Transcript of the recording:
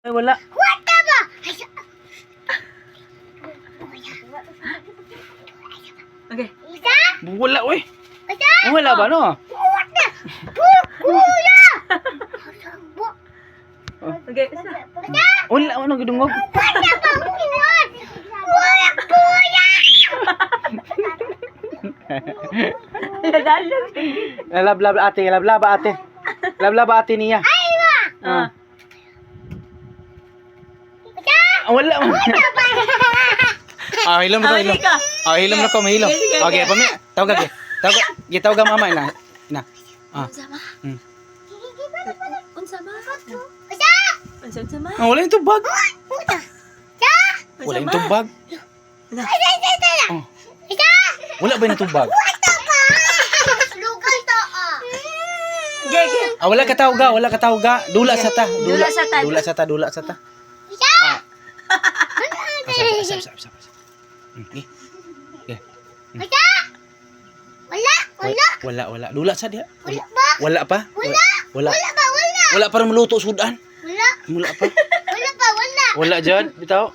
Ay, wala. Wala ba? Okay. Isa? Wala, uy. Isa? Wala ba, no? Wala. Kuya! Okay. Isa? Wala, ano gidungog? Wala ba? Kuwan! Kuya! Kuya! Lablab ate, lablab ate. Lablab ate niya. Ay ba? Ah. Isa? Wala. Wala ba? Ah, hilom na ko, hilom. Ah, hilom na ko, mahilom. Okay, pami. Tawag ka. Tawag ka mama ina. Ina. Ah. Unsa ma? Hmm. Unsa ma? Isa? Unsa ma? Ah, wala yung tubag. Isa? Isa? Wala yung tubag. Isa? Isa? Oh. Isa? Wala ba yung tubag? Wala ba? Lugal to, ah. Gege. Ah, wala ka tawag, wala ka tawag. Dula sa ta. Dula sa ta. Dula sa ta, dula sa ta. Isa? Ah. Asap. Okay. Isa? Wala? Wala? Wala. Dula sa dia. Wala ba? Wala pa? Wala? Wala. Wala ba? Wala? Wala para maluto sudan. Wala? Wala pa. Wala ba? Wala? Wala dyan, bitaw.